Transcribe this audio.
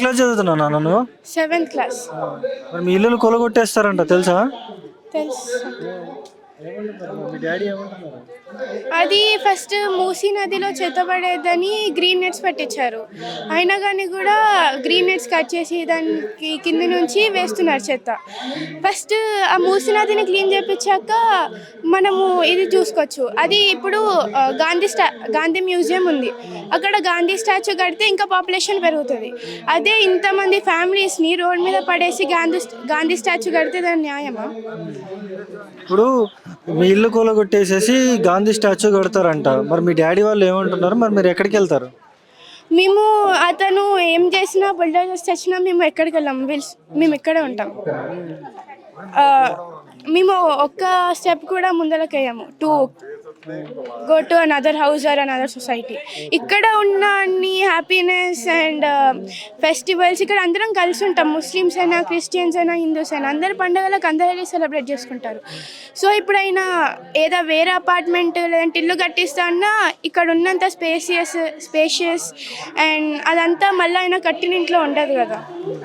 Class చదువుతున్నావు నాన్న నువ్వు? 7th class. మరి మీ ఇల్లులు కొలగొట్టేస్తారంట తెలుసా? తెలుసు. ఏమంటున్నారు మీ డాడీ ఏమంటున్నారు? అది ఫస్ట్ మూసీ నదిలో చెత్త పడేదని గ్రీన్ నెట్స్ పెట్టించారు. అయినా కానీ కూడా గ్రీన్ నెట్స్ కట్ చేసి దానికి కింద నుంచి వేస్తున్నారు చెత్త. ఫస్ట్ ఆ మూసీ నదిని క్లీన్ చేయించాక మనము ఇది చూసుకోవచ్చు. అది ఇప్పుడు గాంధీ మ్యూజియం ఉంది. అక్కడ గాంధీ స్టాచ్యూ కడితే ఇంకా పాపులేషన్ పెరుగుతుంది. అదే ఇంతమంది ఫ్యామిలీస్ని రోడ్ మీద పడేసి గాంధీ స్టాచ్యూ కడితే దాని న్యాయమా? ఇప్పుడు మీ ఇల్లు కూలగొట్టేసేసి గాంధీ స్టాచ్యూ కడతారంట. మరి మీ డాడీ వాళ్ళు ఏమంటున్నారు? మరి మీరు ఎక్కడికి వెళ్తారు? మేము అతను ఏం చేసినా బుల్డోజర్స్ తెచ్చినా మేము ఎక్కడికి వెళ్ళాం. మేము ఇక్కడే ఉంటాం. మేము ఒక్క స్టెప్ కూడా ముందరకు వేయము to go to another house or another society. ఇక్కడ ఉన్న అన్ని హ్యాపీనెస్ అండ్ ఫెస్టివల్స్ ఇక్కడ అందరం కలిసి ఉంటాం. ముస్లిమ్స్ అయినా, క్రిస్టియన్స్ అయినా, హిందూస్ అయినా అందరి పండుగలకు అందరూ వెళ్ళి సెలబ్రేట్ చేసుకుంటారు. సో ఇప్పుడైనా ఏదో వేరే అపార్ట్మెంట్ లేదంటే ఇల్లు కట్టిస్తా అన్నా ఇక్కడ ఉన్నంత స్పేషియస్ అండ్ అదంతా మళ్ళీ అయినా కట్టిన ఇంట్లో ఉండదు కదా.